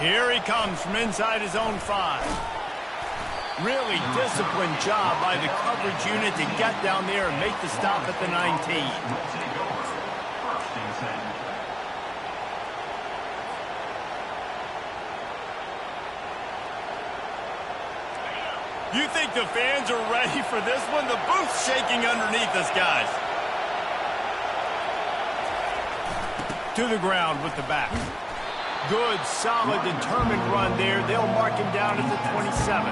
Here he comes from inside his own 5. Really disciplined job by the coverage unit to get down there and make the stop at the 19. You think the fans are ready for this one? The booth's shaking underneath us, guys. To the ground with the back. Good, solid, determined run there. They'll mark him down at the 27.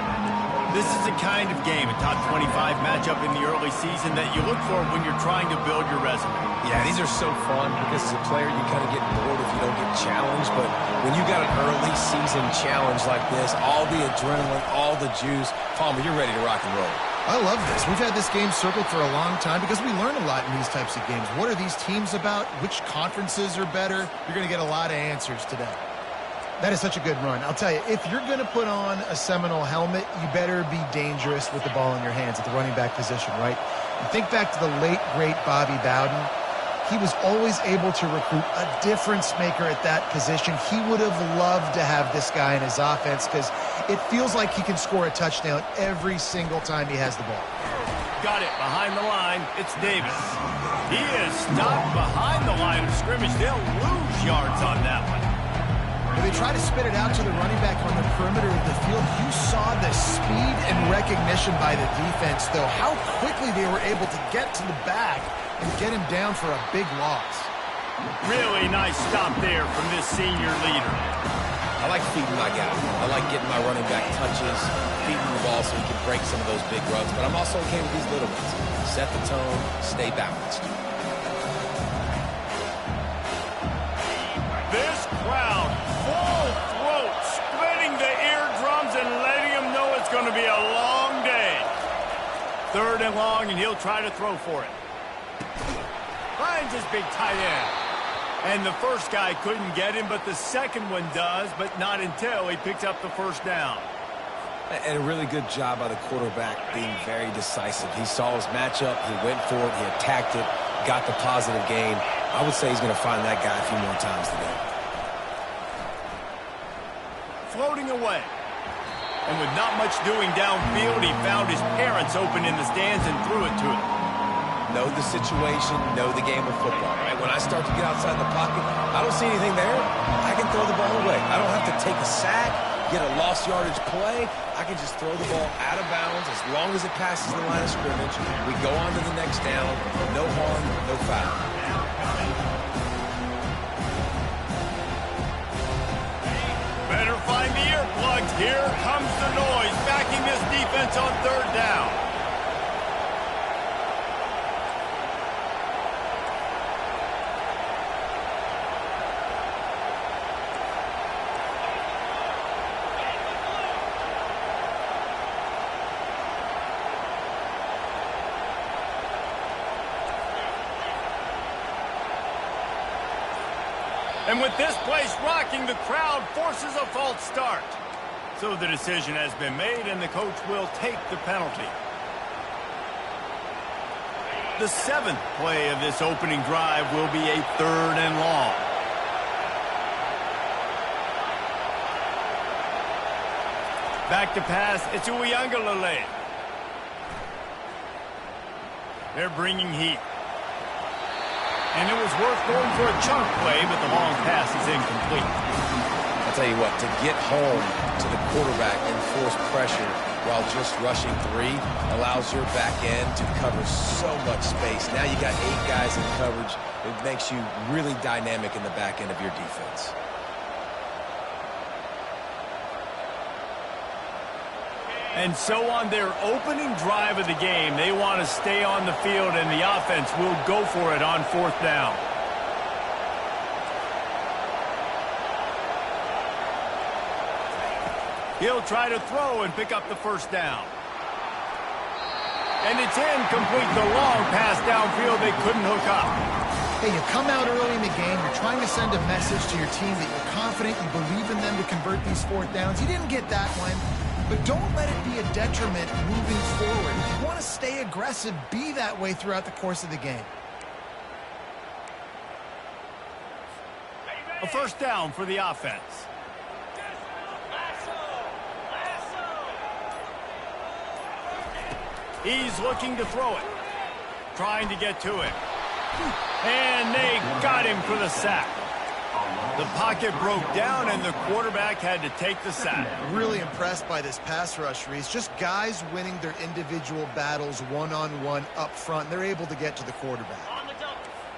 This is the kind of game, a top 25 matchup in the early season that you look for when you're trying to build your resume. Yeah, these are so fun because as a player, you kind of get bored if you don't get challenged. But when you got an early season challenge like this, all the adrenaline, all the juice, Palmer, you're ready to rock and roll. I love this. We've had this game circled for a long time because we learn a lot in these types of games. What are these teams about? Which conferences are better? You're going to get a lot of answers today. That is such a good run. I'll tell you, if you're going to put on a Seminole helmet, you better be dangerous with the ball in your hands at the running back position, right? And think back to the late, great Bobby Bowden. He was always able to recruit a difference maker at that position. He would have loved to have this guy in his offense because it feels like he can score a touchdown every single time he has the ball. Got it behind the line. It's Davis. He is stopped behind the line of scrimmage. They'll lose yards on that one. When they try to spit it out to the running back on the perimeter of the field, you saw the speed and recognition by the defense, though, how quickly they were able to get to the back and get him down for a big loss. Really nice stop there from this senior leader. I like feeding my guy. I like getting my running back touches, feeding the ball so he can break some of those big runs. But I'm also okay with these little ones. Set the tone, stay balanced. This crowd, full throat, splitting the eardrums and letting them know it's going to be a long day. 3rd and long, and he'll try to throw for it. Finds his big tight end. And the first guy couldn't get him, but the second one does, but not until he picks up the first down. And a really good job by the quarterback being very decisive. He saw his matchup, he went for it, he attacked it, got the positive gain. I would say he's going to find that guy a few more times today. Floating away. And with not much doing downfield, he found his parents open in the stands and threw it to him. Know the situation, know the game of football, right? When I start to get outside the pocket, I don't see anything there, I can throw the ball away. I don't have to take a sack, get a lost yardage play. I can just throw the ball out of bounds as long as it passes the line of scrimmage. We go on to the next down. No harm, no foul. Better find the earplugs. Here comes the noise, backing this defense on 3rd down. And with this place rocking, the crowd forces a false start. So the decision has been made, and the coach will take the penalty. The 7th play of this opening drive will be a 3rd and long. Back to pass, it's Ncaaaa. They're bringing heat. And it was worth going for a chunk play, but the long pass is incomplete. I'll tell you what, to get home to the quarterback and force pressure while just rushing 3 allows your back end to cover so much space. Now you got 8 guys in coverage. It makes you really dynamic in the back end of your defense. And so on their opening drive of the game, they want to stay on the field, and the offense will go for it on 4th down. He'll try to throw and pick up the first down. And it's incomplete. The long pass downfield, they couldn't hook up. Hey, you come out early in the game, you're trying to send a message to your team that you're confident, you believe in them to convert these 4th downs. You didn't get that one. But don't let it be a detriment moving forward. If you want to stay aggressive, be that way throughout the course of the game. A first down for the offense. He's looking to throw it. Trying to get to it. And they got him for the sack. The pocket broke down, and the quarterback had to take the sack. Really impressed by this pass rush, Reese. Just guys winning their individual battles one-on-one up front. They're able to get to the quarterback.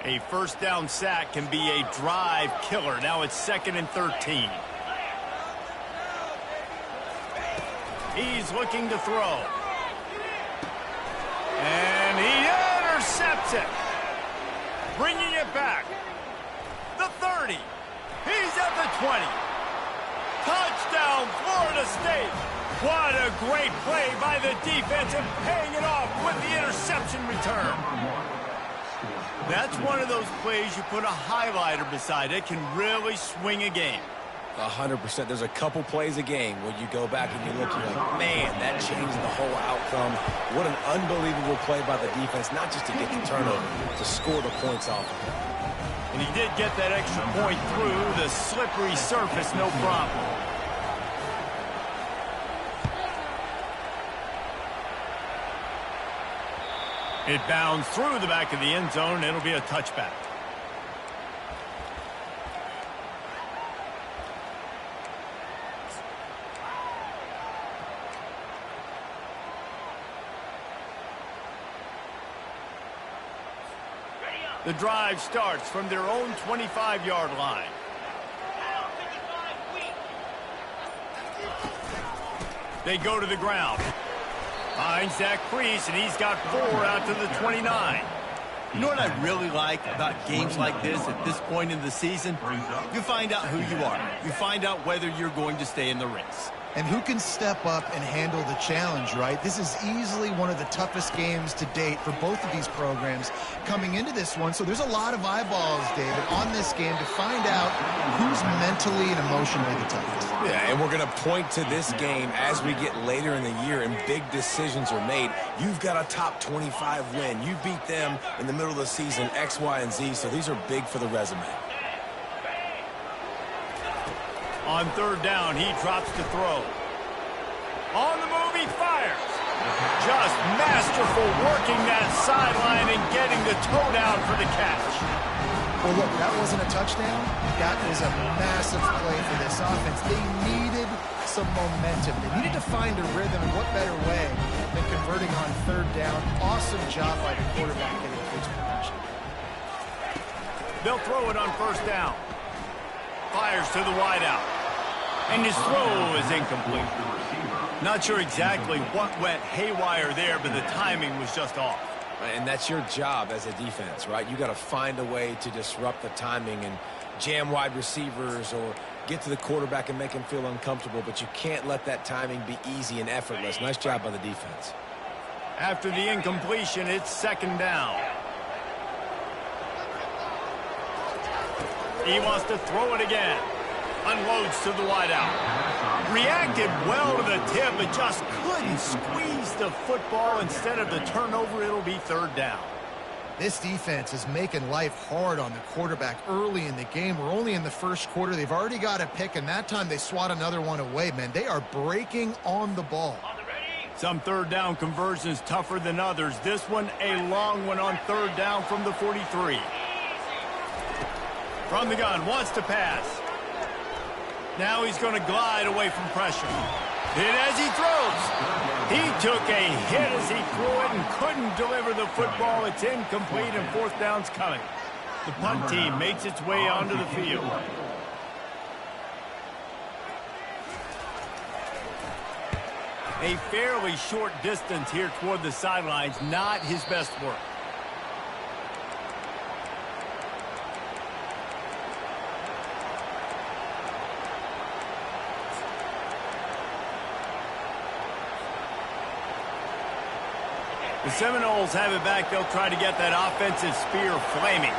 A first down sack can be a drive killer. Now it's 2nd and 13. He's looking to throw. And he intercepts it. Bringing it back. The 30. He's at the 20. Touchdown, Florida State. What a great play by the defense and paying it off with the interception return. That's one of those plays you put a highlighter beside. It can really swing a game. 100%. There's a couple plays a game where you go back and you look, you're like, man, that changed the whole outcome. What an unbelievable play by the defense, not just to get the turnover, to score the points off of it. And he did get that extra point through the slippery surface, no problem. It bounds through the back of the end zone. It'll be a touchback. The drive starts from their own 25-yard line. They go to the ground. Finds Zach Priest, and he's got 4 out to the 29. You know what I really like about games like this at this point in the season? You find out who you are. You find out whether you're going to stay in the race. And who can step up and handle the challenge, right? This is easily one of the toughest games to date for both of these programs coming into this one. So there's a lot of eyeballs, David, on this game to find out who's mentally and emotionally the toughest. Yeah, and we're going to point to this game as we get later in the year and big decisions are made. You've got a top 25 win. You beat them in the middle of the season, X, Y, and Z, so these are big for the resume. On 3rd down, he drops to throw. On the move, he fires. Just masterful working that sideline and getting the toe down for the catch. Well, look, that wasn't a touchdown. That was a massive play for this offense. They needed some momentum. They needed to find a rhythm, and what better way than converting on 3rd down. Awesome job by the quarterback getting his position. They'll throw it on 1st down. Fires to the wideout. And his throw is incomplete. Not sure exactly what went haywire there, but the timing was just off. And that's your job as a defense, right? You got to find a way to disrupt the timing and jam wide receivers or get to the quarterback and make him feel uncomfortable, but you can't let that timing be easy and effortless. Nice job by the defense. After the incompletion, it's 2nd down. He wants to throw it again. Unloads to the wideout. Reacted well to the tip, but just couldn't squeeze the football. Instead of the turnover, it'll be 3rd down. This defense is making life hard on the quarterback early in the game. We're only in the 1st quarter. They've already got a pick, and that time they swat another one away, man. They are breaking on the ball. Some 3rd down conversions tougher than others. This one, a long one on 3rd down from the 43. From the gun, wants to pass. Now he's going to glide away from pressure. Hit as he throws. He took a hit as he threw it and couldn't deliver the football. It's incomplete, and 4th down's coming. The punt team makes its way onto the field. A fairly short distance here toward the sidelines, not his best work. The Seminoles have it back. They'll try to get that offensive spear flaming.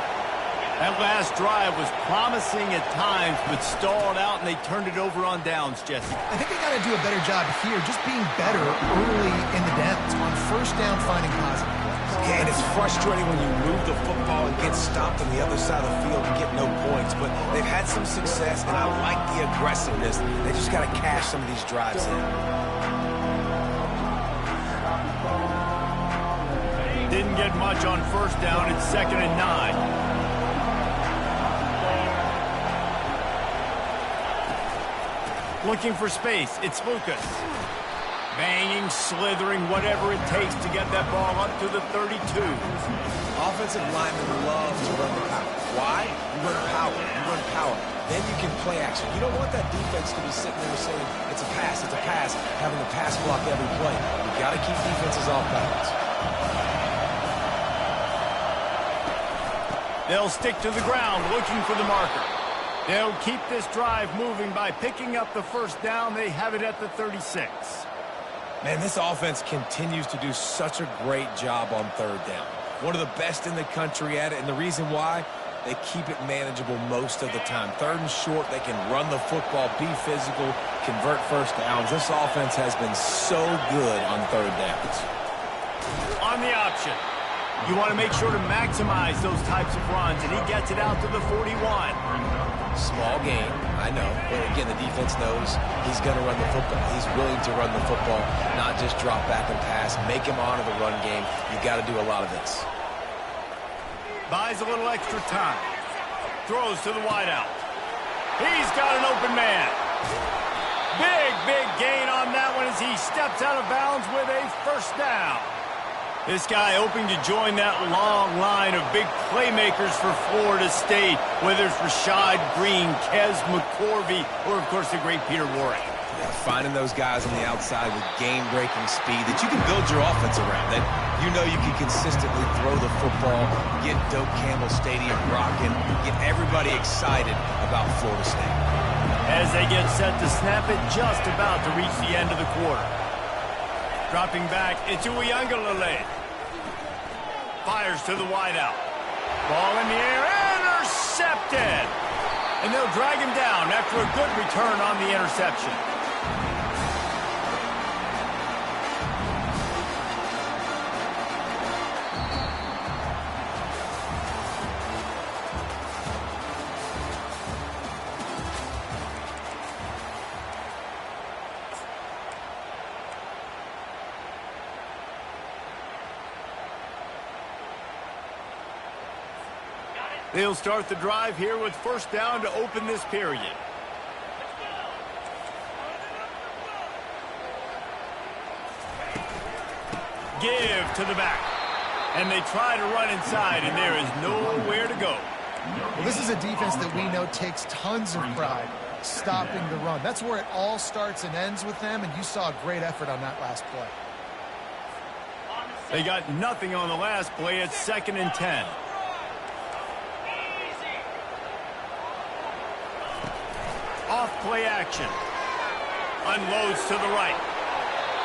That last drive was promising at times, but stalled out, and they turned it over on downs, Jesse. I think they got to do a better job here, just being better early in the downs. On 1st down, finding positive plays. Yeah, and it's frustrating when you move the football and get stopped on the other side of the field and get no points, but they've had some success, and I like the aggressiveness. They just got to cash some of these drives in. didn't get much on first down. It's 2nd and 9. Looking for space. It's Lucas. Banging, slithering, whatever it takes to get that ball up to the 32. Offensive linemen love to run the power. Why? You run power. You run power. Then you can play action. You don't want that defense to be sitting there saying, it's a pass, having the pass block every play. You've got to keep defenses off balance. They'll stick to the ground looking for the marker. They'll keep this drive moving by picking up the first down. They have it at the 36. Man, this offense continues to do such a great job on third down. One of the best in the country at it, and the reason why, they keep it manageable most of the time. 3rd and short, they can run the football, be physical, convert first downs. This offense has been so good on third downs. On the option, you want to make sure to maximize those types of runs, and he gets it out to the 41. Small game, I know. But again, the defense knows he's going to run the football. He's willing to run the football, not just drop back and pass. Make him honor the run game. You've got to do a lot of this. Buys a little extra time. Throws to the wideout. He's got an open man. Big gain on that one as he steps out of bounds with a first down. This guy hoping to join that long line of big playmakers for Florida State, whether it's Rashad Green, Kez McCorvey, or, of course, the great Peter Warrick. Yeah, finding those guys on the outside with game-breaking speed that you can build your offense around, that you know you can consistently throw the football, get Doak Campbell Stadium rocking, get everybody excited about Florida State. As they get set to snap it, just about to reach the end of the quarter. Dropping back, it's Ncaaaa. Fires to the wideout. Ball in the air, intercepted! And they'll drag him down after a good return on the interception. They'll start the drive here with first down to open this period. Give to the back. And they try to run inside, and there is nowhere to go. Well, this is a defense that we know takes tons of pride stopping the run. That's where it all starts and ends with them, and you saw a great effort on that last play. They got nothing on the last play. It's 2nd and 10. Off play action. Unloads to the right.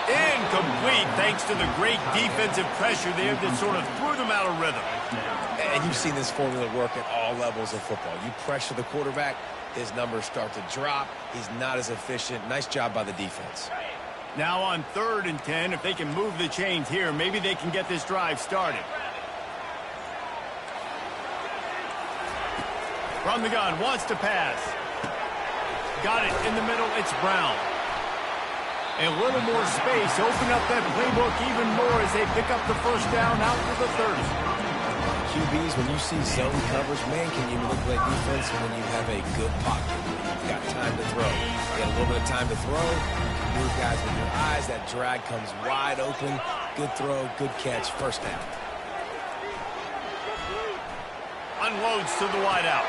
Incomplete thanks to the great defensive pressure there that sort of threw them out of rhythm. And you've seen this formula work at all levels of football. You pressure the quarterback, his numbers start to drop. He's not as efficient. Nice job by the defense. Now on 3rd and 10, if they can move the chains here, maybe they can get this drive started. From the gun, wants to pass. Got it in the middle, it's Brown. A little more space, open up that playbook even more as they pick up the first down out to the 30. QBs, when you see zone coverage, man, can you manipulate defense when you have a good pocket? You've got time to throw. You got a little bit of time to throw. You can move guys with your eyes. That drag comes wide open. Good throw, good catch, first down. Unloads to the wideout.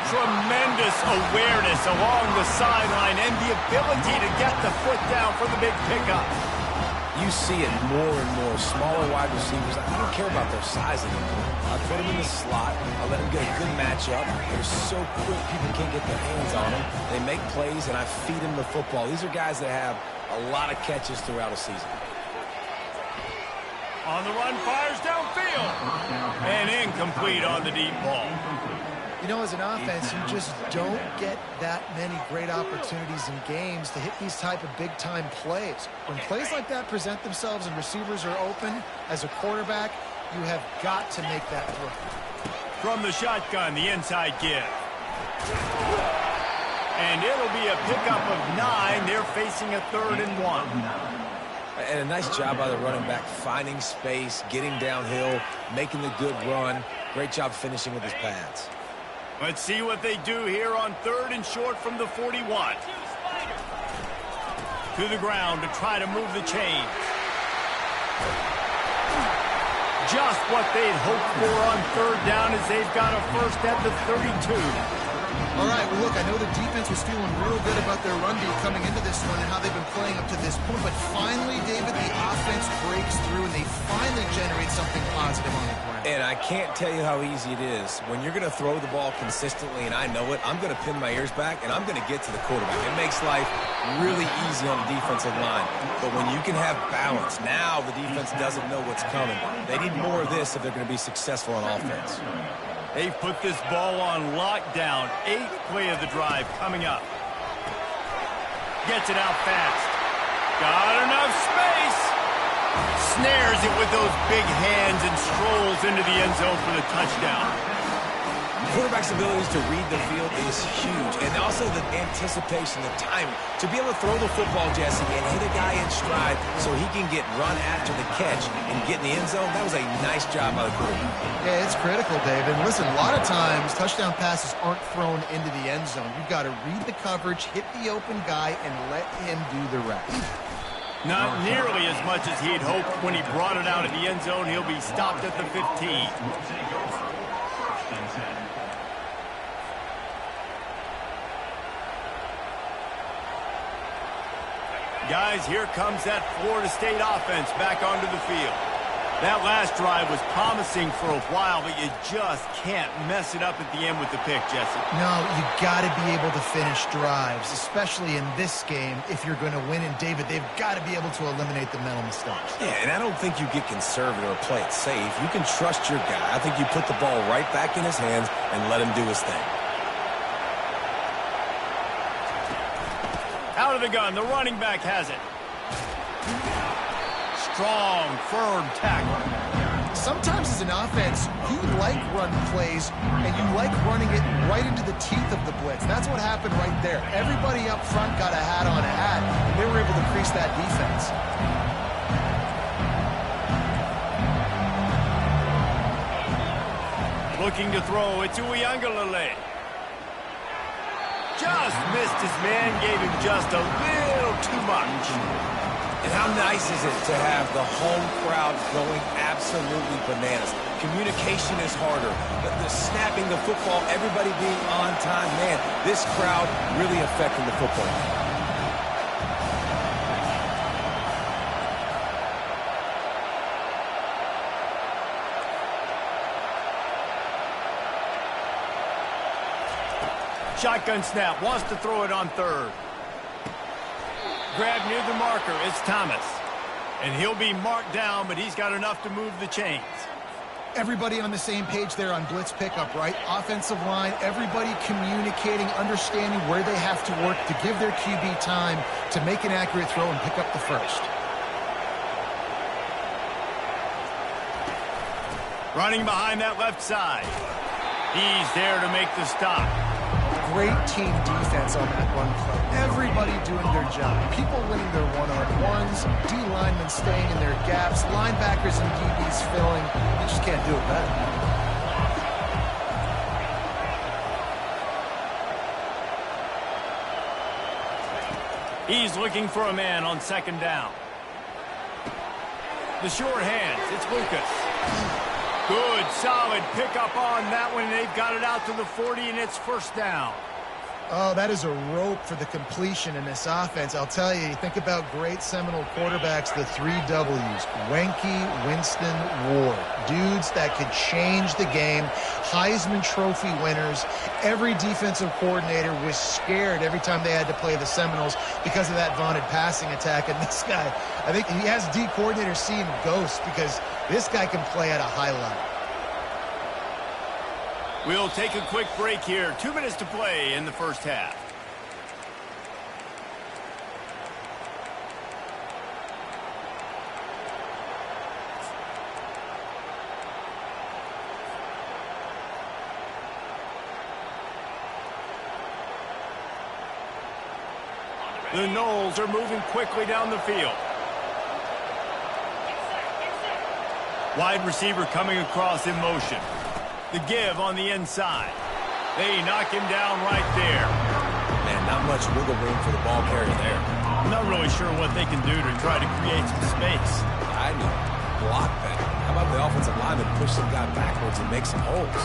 Tremendous awareness along the sideline and the ability to get the foot down for the big pickup. You see it more and more. Smaller wide receivers, I don't care about their size anymore. I put them in the slot. I let them get a good matchup. They're so quick, people can't get their hands on them. They make plays, and I feed them the football. These are guys that have a lot of catches throughout a season. On the run, fires downfield. And incomplete on the deep ball. You know, as an offense, you just don't get that many great opportunities in games to hit these type of big-time plays. When plays like that present themselves and receivers are open, as a quarterback, you have got to make that throw. From the shotgun, the inside give. And it'll be a pickup of 9. They're facing a 3rd and 1. And a nice job by the running back, finding space, getting downhill, making the good run. Great job finishing with his pads. Let's see what they do here on 3rd and short from the 41. To the ground to try to move the chains. Just what they'd hoped for on 3rd down as they've got a first at the 32. All right, well, look, I know the defense was feeling real good about their run D coming into this one and how they've been playing up to this point, but finally, David, the offense breaks through and they finally generate something positive on the ground. And I can't tell you how easy it is. When you're going to throw the ball consistently, and I know it, I'm going to pin my ears back, and I'm going to get to the quarterback. It makes life really easy on the defensive line. But when you can have balance, now the defense doesn't know what's coming. They need more of this if they're going to be successful on offense. They've put this ball on lockdown. 8th play of the drive coming up. Gets it out fast. Got enough space. Snares it with those big hands and strolls into the end zone for the touchdown. Quarterback's abilities to read the field is huge. And also the anticipation, the timing. To be able to throw the football, Jesse, and hit a guy in stride so he can get run after the catch and get in the end zone, that was a nice job by the quarterback. Yeah, it's critical, David. And listen, a lot of times touchdown passes aren't thrown into the end zone. You've got to read the coverage, hit the open guy, and let him do the rest. Not nearly as much as he'd hoped when he brought it out of the end zone. He'll be stopped at the 15. Guys, here comes that Florida State offense back onto the field. That last drive was promising for a while, but you just can't mess it up at the end with the pick, Jesse. No, you got to be able to finish drives, especially in this game if you're going to win. And, David, they've got to be able to eliminate the mental mistakes. Yeah, and I don't think you get conservative or play it safe. You can trust your guy. I think you put the ball right back in his hands and let him do his thing. Out of the gun, the running back has it. Strong, firm tackle. Sometimes as an offense, you like run plays, and you like running it right into the teeth of the blitz. That's what happened right there. Everybody up front got a hat on a hat, and they were able to crease that defense. Looking to throw it to Ncaaaa. Just missed his man, gave him just a little too much. And how nice is it to have the home crowd going absolutely bananas? Communication is harder. The snapping the football, everybody being on time. Man, this crowd really affecting the football game. Shotgun snap, wants to throw it on 3rd. Grab near the marker, it's Thomas. And he'll be marked down, but he's got enough to move the chains. Everybody on the same page there on blitz pickup, right? Offensive line, everybody communicating, understanding where they have to work to give their QB time to make an accurate throw and pick up the first. Running behind that left side. He's there to make the stop. Great team defense on that run play. Everybody doing their job. People winning their one-on-ones, D linemen staying in their gaps, linebackers and DBs filling. You just can't do it better. He's looking for a man on 2nd down. The short hands, it's Lucas. Good, solid pickup on that one. They've got it out to the 40, and it's 1st down. Oh, that is a rope for the completion in this offense. I'll tell you, think about great Seminole quarterbacks, the 3 W's. Wenke, Winston, Ward. Dudes that could change the game. Heisman Trophy winners. Every defensive coordinator was scared every time they had to play the Seminoles because of that vaunted passing attack. And this guy, I think he has D coordinators seeing ghosts because this guy can play at a high level. We'll take a quick break here. 2 minutes to play in the first half. The Noles are moving quickly down the field. Wide receiver coming across in motion. The give on the inside. They knock him down right there. Man, not much wiggle room for the ball carrier there. I'm not really sure what they can do to try to create some space. I need block better. How about the offensive lineman push some guy backwards and make some holes?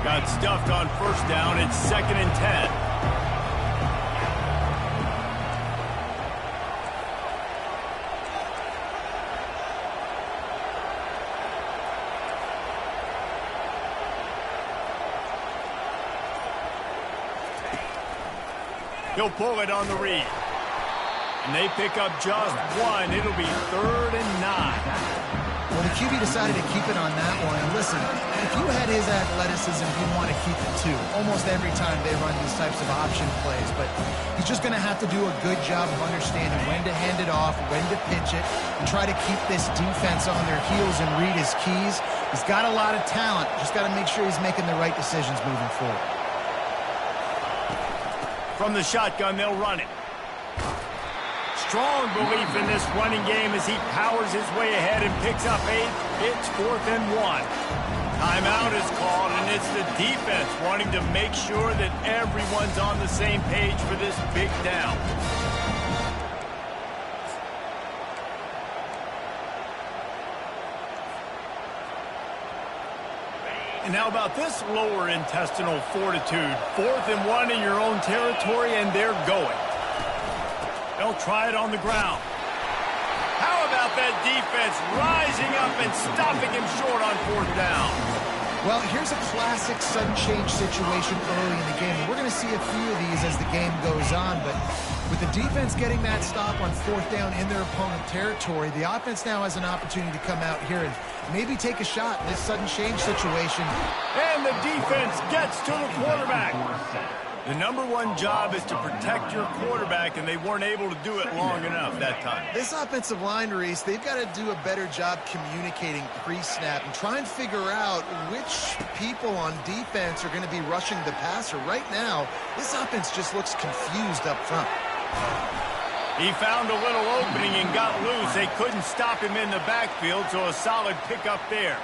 Got stuffed on first down. It's 2nd and 10. He'll pull it on the read. And they pick up just one. It'll be 3rd and 9. Well, the QB decided to keep it on that one. And listen, if you had his athleticism, you'd want to keep it too. Almost every time they run these types of option plays. But he's just going to have to do a good job of understanding when to hand it off, when to pitch it, and try to keep this defense on their heels and read his keys. He's got a lot of talent. Just got to make sure he's making the right decisions moving forward. From the shotgun, they'll run it. Strong belief in this running game as he powers his way ahead and picks up 8. It's 4th and 1. Timeout is called, and it's the defense wanting to make sure that everyone's on the same page for this big down. And how about this lower intestinal fortitude? 4th and 1 in your own territory, and they're going. They'll try it on the ground. How about that defense rising up and stopping him short on 4th down? Well, here's a classic sudden change situation early in the game. And we're going to see a few of these as the game goes on, but with the defense getting that stop on 4th down in their opponent territory, the offense now has an opportunity to come out here and maybe take a shot in this sudden change situation. And the defense gets to the quarterback. The #1 job is to protect your quarterback, and they weren't able to do it long enough that time. This offensive line, Reese, they've got to do a better job communicating pre-snap and try and figure out which people on defense are going to be rushing the passer. Right now, this offense just looks confused up front. He found a little opening and got loose. They couldn't stop him in the backfield, so a solid pickup there.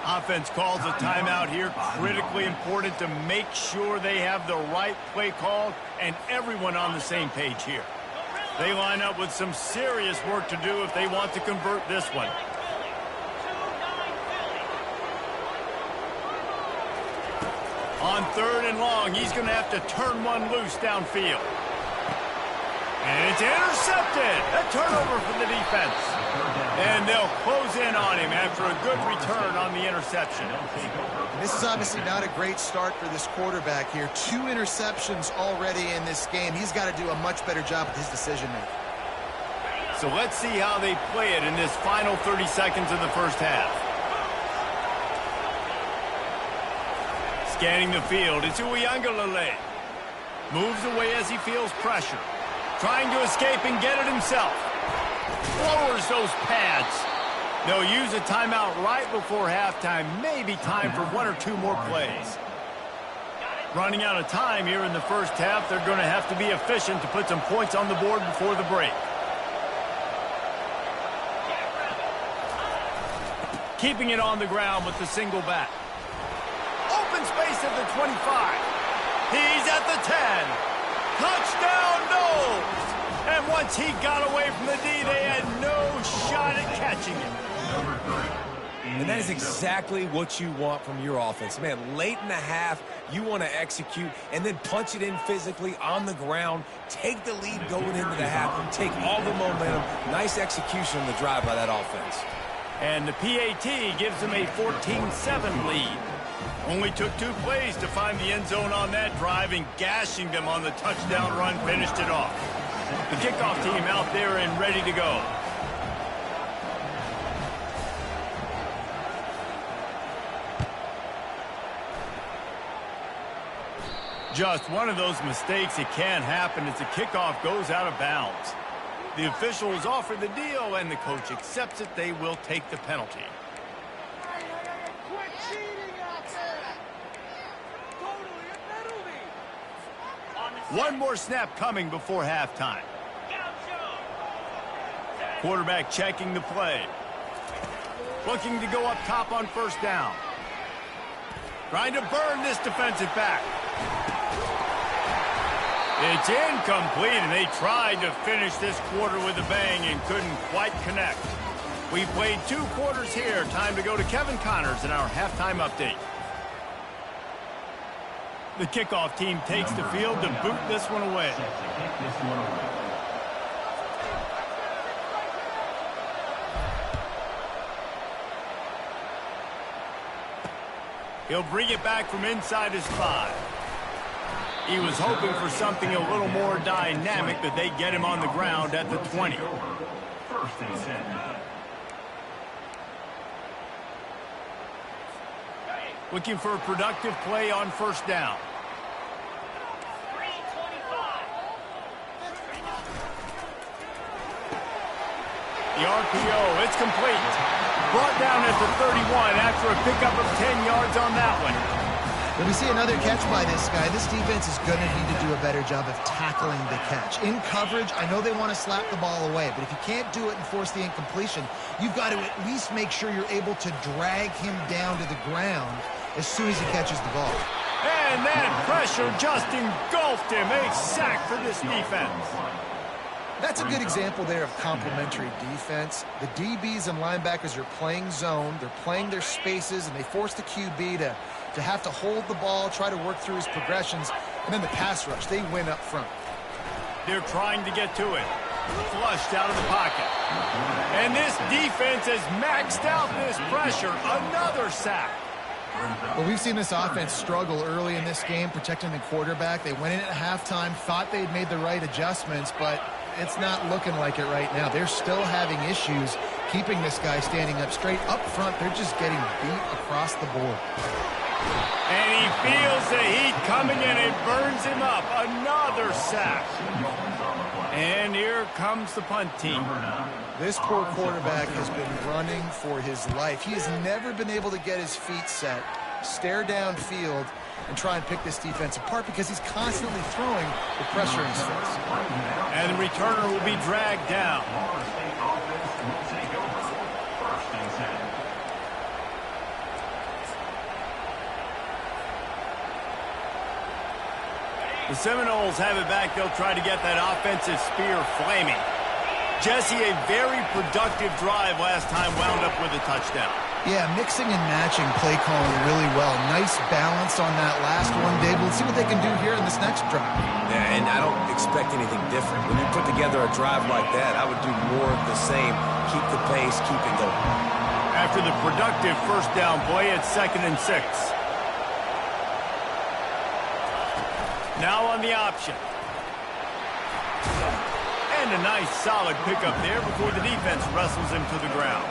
Offense calls a timeout here. Critically important to make sure they have the right play call and everyone on the same page here. They line up with some serious work to do if they want to convert this one. On 3rd and long, he's going to have to turn one loose downfield. And it's intercepted. A turnover for the defense. And they'll close in on him after a good return on the interception. This is obviously not a great start for this quarterback here. 2 interceptions already in this game. He's got to do a much better job with his decision-making. So let's see how they play it in this final 30 seconds of the first half. Scanning the field, it's Ncaaaa. Moves away as he feels pressure. Trying to escape and get it himself. Lowers those pads. They'll use a timeout right before halftime. Maybe time for 1 or 2 more plays. Running out of time here in the first half. They're going to have to be efficient to put some points on the board before the break. Keeping it on the ground with the single back. Open space at the 25. He's at the 10. Touchdown, no! And once he got away from the D, they had no shot at catching him. And that is exactly what you want from your offense. Man, late in the half, you want to execute and then punch it in physically on the ground, take the lead going into the half, and take all the momentum. Nice execution on the drive by that offense. And the PAT gives them a 14-7 lead. Only took 2 plays to find the end zone on that drive, and gashing them on the touchdown run finished it off. The kickoff team out there and ready to go. Just one of those mistakes that can happen as the kickoff goes out of bounds. The officials offer the deal, and the coach accepts it. They will take the penalty. One more snap coming before halftime. Quarterback checking the play. Looking to go up top on first down. Trying to burn this defensive back. It's incomplete, and they tried to finish this quarter with a bang and couldn't quite connect. We played 2 quarters here. Time to go to Kevin Connors in our halftime update. The kickoff team takes the field to boot this one away. He'll bring it back from inside his 5. He was hoping for something a little more dynamic, but they get him on the ground at the 20. Looking for a productive play on first down. The RPO, it's complete. Brought down at the 31 after a pickup of 10 yards on that one. When we see another catch by this guy, this defense is going to need to do a better job of tackling the catch. In coverage, I know they want to slap the ball away, but if you can't do it and force the incompletion, you've got to at least make sure you're able to drag him down to the ground as soon as he catches the ball. And that pressure just engulfed him. A sack for this defense. That's a good example there of complementary defense. The DBs and linebackers are playing zone, they're playing their spaces, and they force the QB to have to hold the ball, try to work through his progressions, and then the pass rush, they win up front. They're trying to get to it. Flushed out of the pocket. And this defense has maxed out this pressure. Another sack. Well, we've seen this offense struggle early in this game, protecting the quarterback. They went in at halftime, thought they'd made the right adjustments, but it's not looking like it right now. They're still having issues keeping this guy standing up straight. Up front, they're just getting beat across the board. And he feels the heat coming in and burns him up. Another sack. And here comes the punt team. This poor quarterback has been running for his life. He has never been able to get his feet set, stare downfield, and try and pick this defense apart because he's constantly throwing with pressure in his face. And the returner will be dragged down. The Seminoles have it back. They'll try to get that offensive spear flaming. Jesse, a very productive drive last time, wound up with a touchdown. Yeah, mixing and matching play calling really well. Nice balance on that last one, Dave. Let's see what they can do here in this next drive. Yeah, and I don't expect anything different. When you put together a drive like that, I would do more of the same. Keep the pace, keep it going. After the productive first down play, it's 2nd and 6. Now on the option. And a nice solid pickup there before the defense wrestles him to the ground.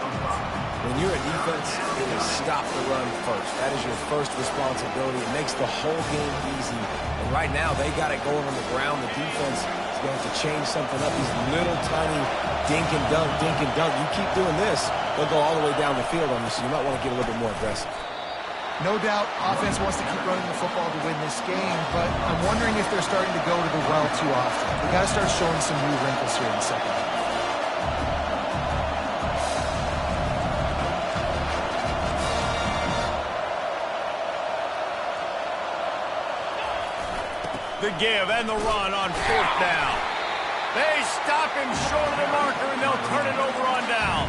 When you're a defense, it is stop the run first. That is your first responsibility. It makes the whole game easy. And right now, they got it going on the ground. The defense is going to have to change something up. These little tiny dink and dunk, dink and dunk. You keep doing this, they'll go all the way down the field on you, so you might want to get a little bit more aggressive. No doubt, offense wants to keep running the football to win this game, but I'm wondering if they're starting to go to the well too often. They got to start showing some new wrinkles here in the second half. The give and the run on 4th down. They stop him short of the marker, and they'll turn it over on down.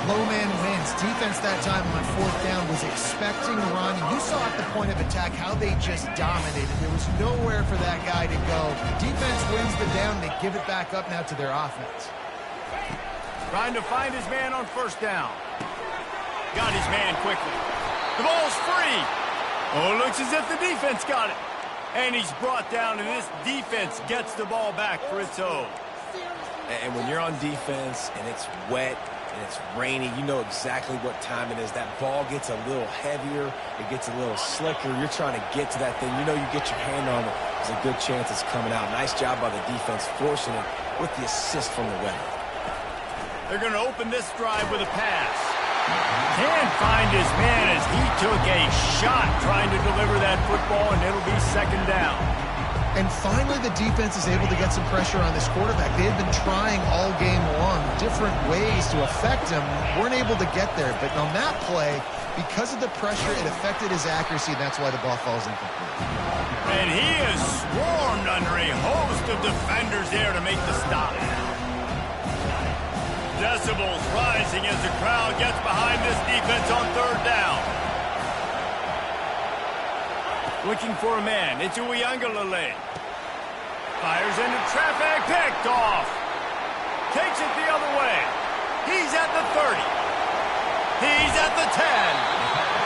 Low man wins. Defense that time on 4th down was expecting a run. You saw at the point of attack how they just dominated. There was nowhere for that guy to go. Defense wins the down. They give it back up now to their offense. Trying to find his man on 1st down. Got his man quickly. The ball's free. Oh, it looks as if the defense got it. And he's brought down, and this defense gets the ball back for its own. And when you're on defense and it's wet and it's rainy, you know exactly what time it is. That ball gets a little heavier. It gets a little slicker. You're trying to get to that thing. You know you get your hand on it. There's a good chance it's coming out. Nice job by the defense forcing it with the assist from the weather. They're going to open this drive with a pass. Can't find his man as he took a shot trying to deliver that football, and it'll be 2nd down. And finally, the defense is able to get some pressure on this quarterback. They had been trying all game long different ways to affect him. Weren't able to get there. But on that play, because of the pressure, it affected his accuracy, and that's why the ball falls incomplete. And he is swarmed under a host of defenders there to make the stop. Decibels rising as the crowd gets behind this defense on third down. Looking for a man. It's Ncaaaa. Fires into traffic. Picked off. Takes it the other way. He's at the 30. He's at the 10.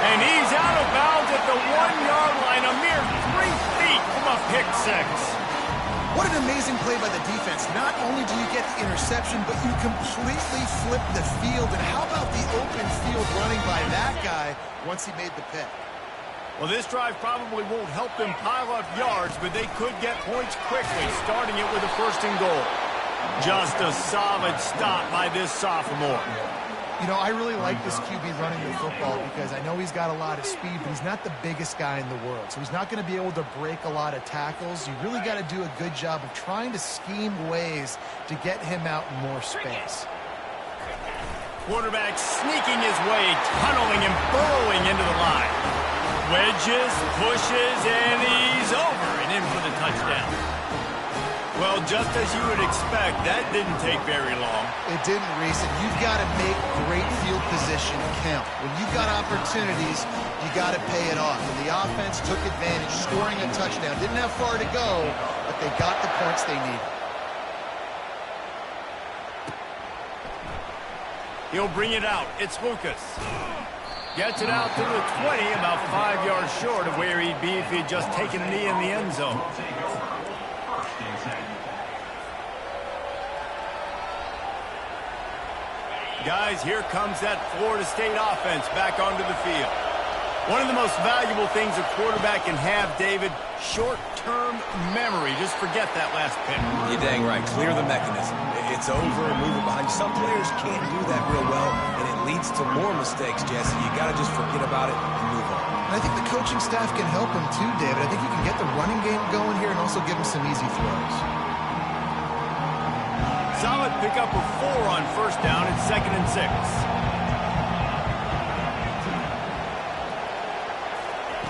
And he's out of bounds at the 1-yard line. A mere 3 feet from a pick six. What an amazing play by the defense. Not only do you get the interception, but you completely flip the field. And how about the open field running by that guy once he made the pick? Well, this drive probably won't help them pile up yards, but they could get points quickly, starting it with a 1st and goal. Just a solid stop by this sophomore. You know, I really like this QB running the football because I know he's got a lot of speed, but he's not the biggest guy in the world. So he's not going to be able to break a lot of tackles. You really got to do a good job of trying to scheme ways to get him out in more space. Quarterback sneaking his way, tunneling and burrowing into the line. Wedges, pushes, and he's over and in for the touchdown. Well, just as you would expect, that didn't take very long. It didn't, Reese, and you've got to make great field position count. When you've got opportunities, you got to pay it off. And the offense took advantage, scoring a touchdown. Didn't have far to go, but they got the points they needed. He'll bring it out. It's Lucas. Gets it out to the 20, about 5 yards short of where he'd be if he'd just taken a knee in the end zone. Guys, here comes that Florida State offense back onto the field. One of the most valuable things a quarterback can have, David, short-term memory. Just forget that last pick. You're dang right. Clear the mechanism. It's over and move it behind you. Some players can't do that real well, and it leads to more mistakes, Jesse. You got to just forget about it and move on. And I think the coaching staff can help him too, David. I think you can get the running game going here and also give him some easy throws. Solid pickup of 4 on 1st down and 2nd and 6.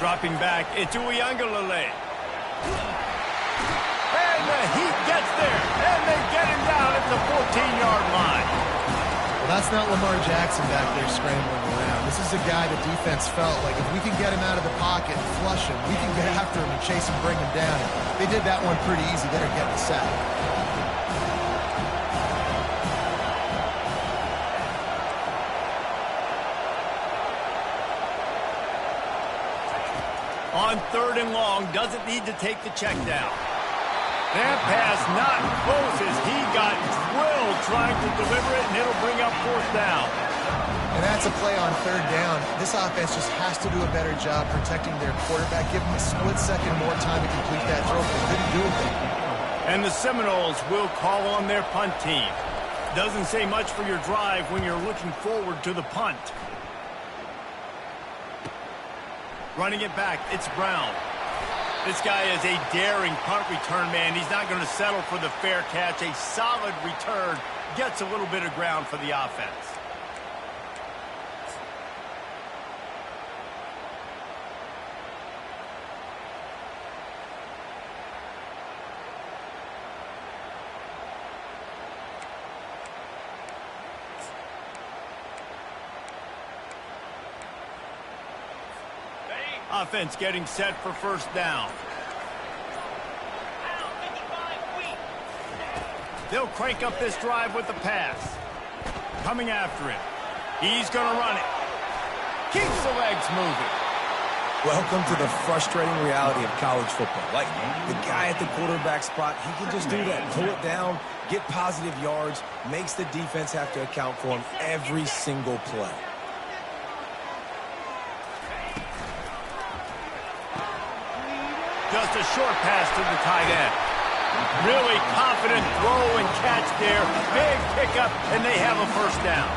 Dropping back, it's Ncaaaa. And the Heat gets there, and they get him down at the 14-yard line. Well, that's not Lamar Jackson back there scrambling around. This is a guy the defense felt like if we can get him out of the pocket and flush him, we can get after him and chase him, bring him down. They did that one pretty easy. They're getting the sack. On 3rd and long, doesn't need to take the check down. That pass not close as he got drilled trying to deliver it, and it'll bring up 4th down. And that's a play on 3rd down. This offense just has to do a better job protecting their quarterback. Give them a split second more time to complete that throw, but they couldn't do it there. And the Seminoles will call on their punt team. Doesn't say much for your drive when you're looking forward to the punt. Running it back, it's Brown. This guy is a daring punt return man. He's not going to settle for the fair catch. A solid return gets a little bit of ground for the offense. Offense getting set for 1st down. They'll crank up this drive with the pass. Coming after him. He's going to run it. Keeps the legs moving. Welcome to the frustrating reality of college football. Like, the guy at the quarterback spot, he can just do that. Pull it down, get positive yards, makes the defense have to account for him every single play. Just a short pass to the tight end. Really confident throw and catch there. Big pickup, and they have a 1st down.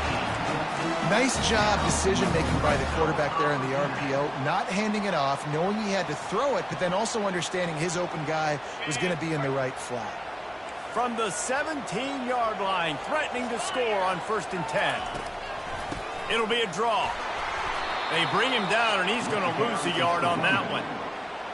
Nice job decision-making by the quarterback there in the RPO, not handing it off, knowing he had to throw it, but then also understanding his open guy was going to be in the right flat. From the 17-yard line, threatening to score on 1st and 10. It'll be a draw. They bring him down, and he's going to lose a yard on that one.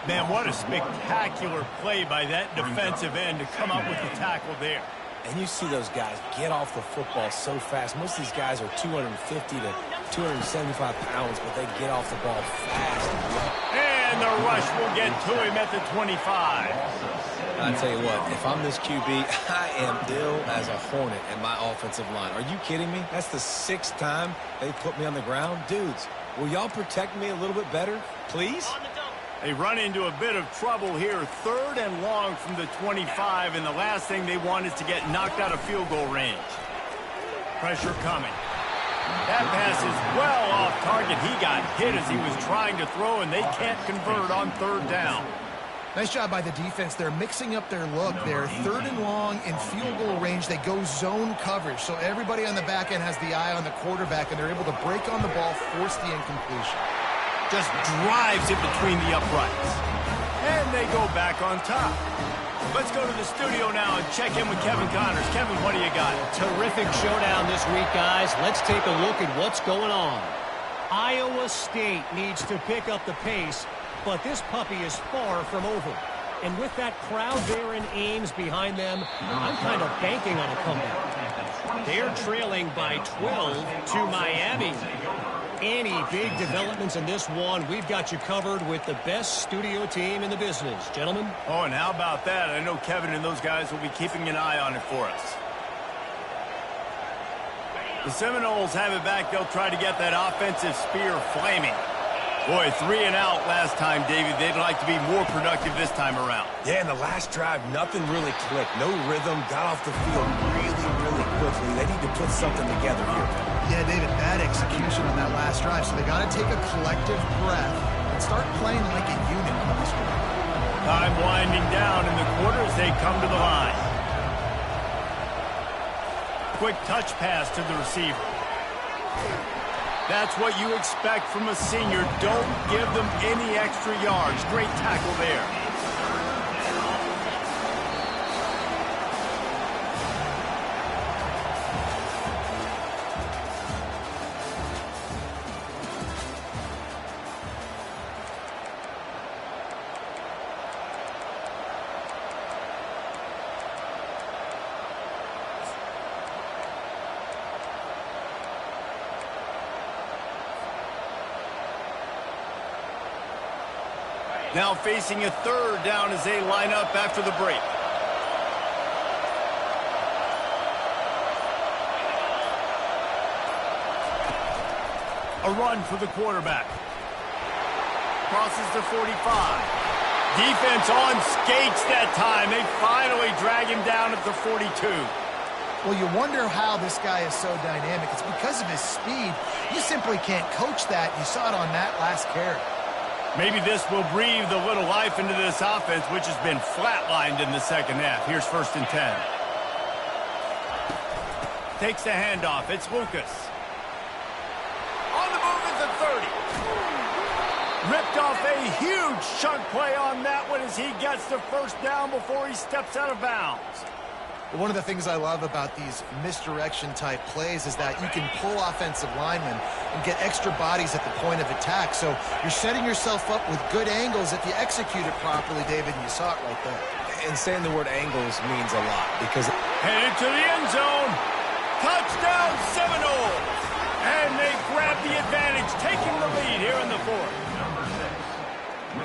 Man, what a spectacular play by that defensive end to come up with the tackle there. And you see those guys get off the football so fast. Most of these guys are 250 to 275 pounds, but they get off the ball fast. And the rush will get to him at the 25. I tell you what, if I'm this QB, I am ill as a hornet in my offensive line. Are you kidding me? That's the 6th time they put me on the ground. Dudes, will y'all protect me a little bit better, please? They run into a bit of trouble here. 3rd and long from the 25, and the last thing they want is to get knocked out of field goal range. Pressure coming. That pass is well off target. He got hit as he was trying to throw, and they can't convert on 3rd down. Nice job by the defense. They're mixing up their look there. 3rd and long in field goal range. They go zone coverage, so everybody on the back end has the eye on the quarterback, and they're able to break on the ball, force the incompletion. Just drives it between the uprights. And they go back on top. Let's go to the studio now and check in with Kevin Connors. Kevin, what do you got? Terrific showdown this week, guys. Let's take a look at what's going on. Iowa State needs to pick up the pace, but this puppy is far from over. And with that crowd there in Ames behind them, I'm kind of banking on a comeback. They're trailing by 12 to Miami. Any big developments in this one, we've got you covered with the best studio team in the business. Gentlemen? Oh, and how about that? I know Kevin and those guys will be keeping an eye on it for us. The Seminoles have it back. They'll try to get that offensive spear flaming. Boy, 3 and out last time, David. They'd like to be more productive this time around. Yeah, in the last drive, nothing really clicked. No rhythm, got off the field really quickly. They need to put something together here. Yeah, David, bad execution on that last drive, so they got to take a collective breath and start playing like a unit on this one. Time winding down in the quarter as they come to the line. Quick touch pass to the receiver. That's what you expect from a senior. Don't give them any extra yards. Great tackle there. Now facing a 3rd down as they line up after the break. A run for the quarterback. Crosses the 45. Defense on skates that time. They finally drag him down at the 42. Well, you wonder how this guy is so dynamic. It's because of his speed. You simply can't coach that. You saw it on that last carry. Maybe this will breathe a little life into this offense, which has been flatlined in the second half. Here's 1st and 10. Takes the handoff. It's Lucas. On the move at the 30. Ripped off a huge chunk play on that one as he gets the 1st down before he steps out of bounds. One of the things I love about these misdirection-type plays is that you can pull offensive linemen and get extra bodies at the point of attack. So you're setting yourself up with good angles if you execute it properly, David, and you saw it right there. And saying the word angles means a lot because... Headed to the end zone. Touchdown Seminoles. And they grab the advantage, taking the lead here in the 4th.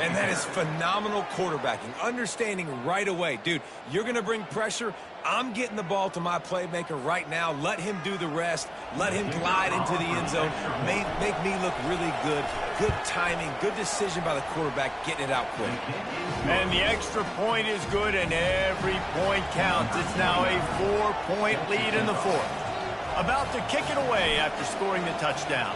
And that is phenomenal quarterbacking. Understanding right away, dude, you're going to bring pressure. I'm getting the ball to my playmaker right now. Let him do the rest. Let him glide into the end zone. Make me look really good. Good timing. Good decision by the quarterback getting it out quick. And the extra point is good, and every point counts. It's now a 4-point lead in the 4th. About to kick it away after scoring the touchdown.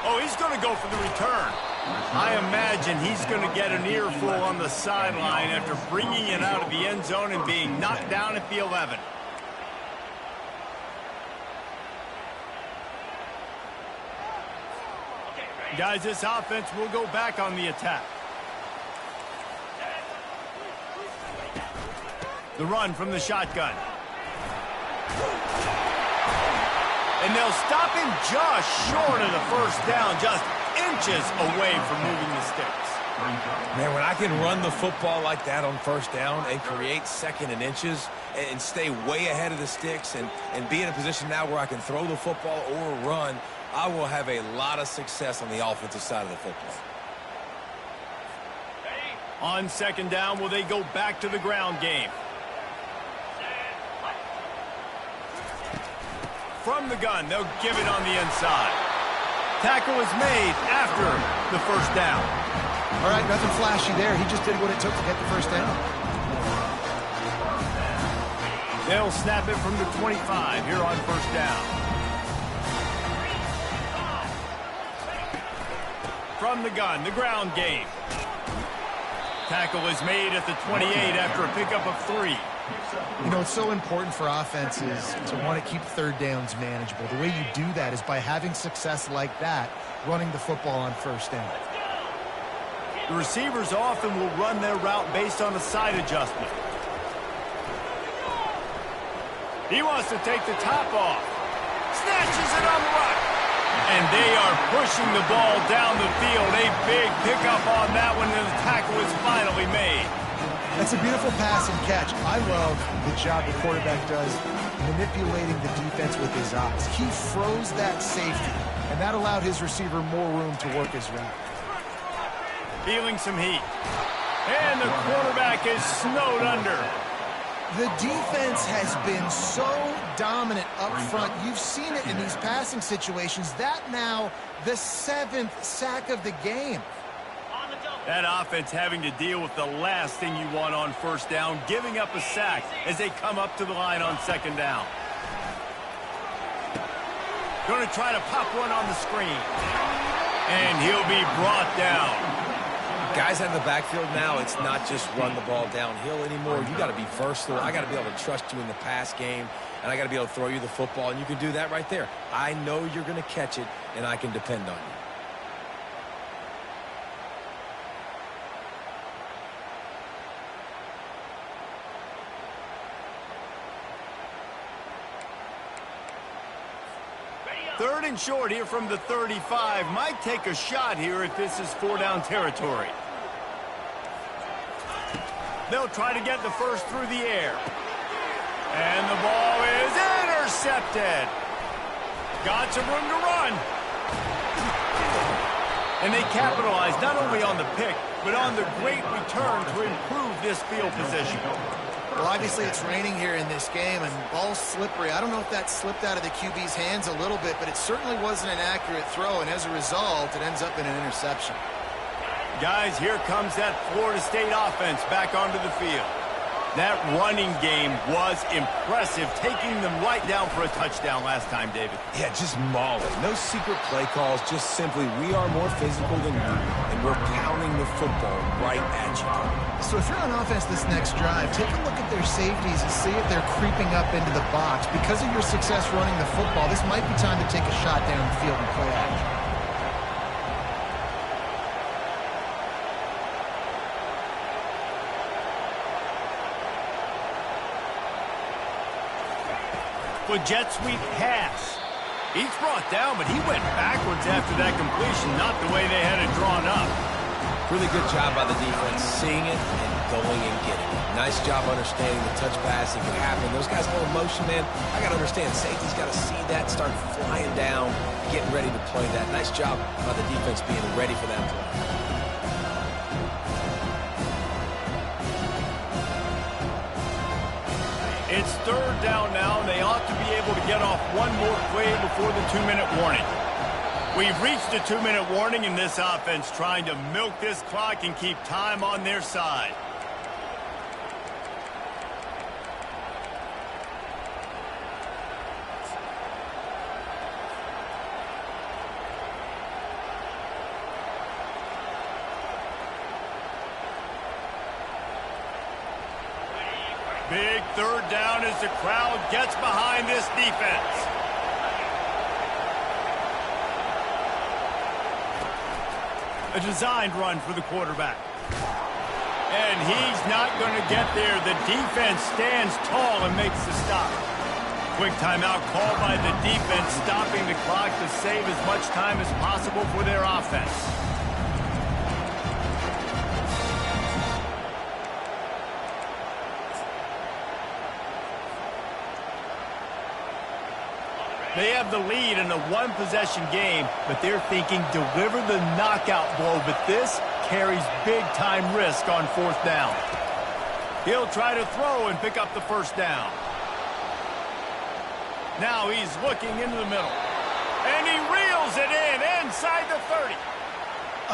Oh, he's going to go for the return. I imagine he's going to get an earful on the sideline after bringing it out of the end zone and being knocked down at the 11. Guys, this offense will go back on the attack. The run from the shotgun. And they'll stop him just short of the first down, just inches away from moving the sticks. Man, when I can run the football like that on first down and create second and inches and stay way ahead of the sticks and be in a position now where I can throw the football or run, I will have a lot of success on the offensive side of the football. On second down, will they go back to the ground game? From the gun, they'll give it on the inside. Tackle is made after the first down. All right, nothing flashy there. He just did what it took to get the first down. They'll snap it from the 25 here on first down. From the gun, the ground game. Tackle is made at the 28 after a pickup of 3. You know, it's so important for offenses to want to keep third downs manageable. The way you do that is by having success like that, running the football on first down. The receivers often will run their route based on a side adjustment. He wants to take the top off. Snatches it on the run. And they are pushing the ball down the field. A big pickup on that one, and the tackle is finally made. That's a beautiful pass and catch. I love the job the quarterback does manipulating the defense with his eyes. He froze that safety, and that allowed his receiver more room to work his route. Feeling some heat. And the quarterback is snowed under. The defense has been so dominant up front. You've seen it in these passing situations. That now the 7th sack of the game. That offense having to deal with the last thing you want on first down, giving up a sack as they come up to the line on second down. Going to try to pop one on the screen. And he'll be brought down. Guys out of the backfield now, it's not just run the ball downhill anymore. You got to be versatile. I got to be able to trust you in the pass game, and I got to be able to throw you the football, and you can do that right there. I know you're going to catch it, and I can depend on you. Third and short here from the 35. Might take a shot here if this is 4-down territory. They'll try to get the first through the air. And the ball is intercepted. Got some room to run. And they capitalize not only on the pick, but on the great return to improve this field position. Well, obviously it's raining here in this game, and ball's slippery. I don't know if that slipped out of the QB's hands a little bit, but it certainly wasn't an accurate throw, and as a result, it ends up in an interception. Guys, here comes that Florida State offense back onto the field. That running game was impressive, taking them right down for a touchdown last time, David. Yeah, just mauling. No secret play calls, just simply we are more physical than you, and we're pounding the football right at you. So if you're on offense this next drive, take a look at their safeties and see if they're creeping up into the box. Because of your success running the football, this might be time to take a shot down the field and play action. A jet sweep pass. He's brought down, but he went backwards after that completion, not the way they had it drawn up. Really good job by the defense, seeing it and going and getting it. Nice job understanding the touch passing can happen. Those guys hold motion, man. I got to understand, safety's got to see that, start flying down, getting ready to play that. Nice job by the defense being ready for that play. It's third down now, and they ought to be able to get off one more play before the 2-minute warning. We've reached the 2-minute warning, and this offense trying to milk this clock and keep time on their side. Big third down as the crowd gets behind this defense. A designed run for the quarterback. And he's not going to get there. The defense stands tall and makes the stop. Quick timeout called by the defense, stopping the clock to save as much time as possible for their offense. They have the lead in a one-possession game, but they're thinking deliver the knockout blow, but this carries big-time risk on fourth down. He'll try to throw and pick up the first down. Now he's looking into the middle. And he reels it in inside the 30.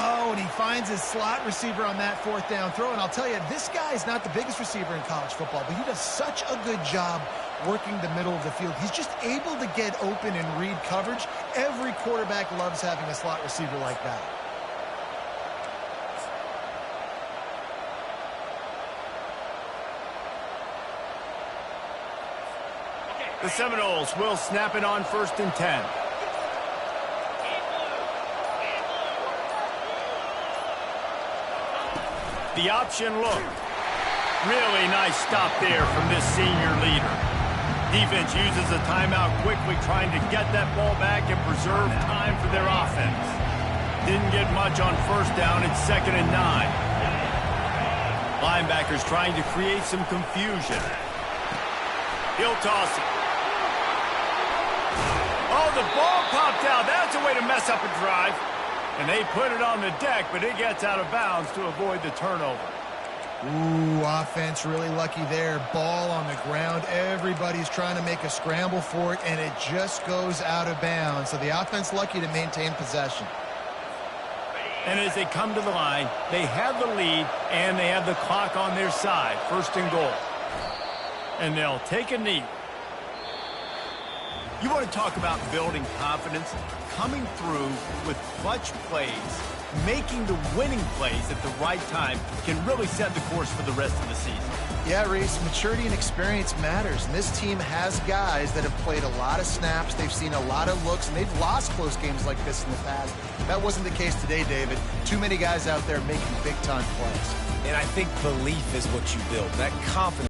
Oh, and he finds his slot receiver on that fourth down throw. And I'll tell you, this guy is not the biggest receiver in college football, but he does such a good job working the middle of the field. He's just able to get open and read coverage. Every quarterback loves having a slot receiver like that. The Seminoles will snap it on 1st and 10. The option look. Really nice stop there from this senior leader. Defense uses a timeout quickly, trying to get that ball back and preserve time for their offense. Didn't get much on first down. It's 2nd and 9. Linebackers trying to create some confusion. He'll toss it. Oh, the ball popped out. That's a way to mess up a drive. And they put it on the deck, but it gets out of bounds to avoid the turnover. Ooh, offense really lucky there. Ball on the ground. Everybody's trying to make a scramble for it, and it just goes out of bounds. So the offense lucky to maintain possession. And as they come to the line, they have the lead, and they have the clock on their side. 1st and goal. And they'll take a knee. You want to talk about building confidence? Coming through with clutch plays, making the winning plays at the right time can really set the course for the rest of the season. Yeah, Reese, maturity and experience matters. And this team has guys that have played a lot of snaps. They've seen a lot of looks, and they've lost close games like this in the past. That wasn't the case today, David. Too many guys out there making big-time plays. And I think belief is what you build. That confidence.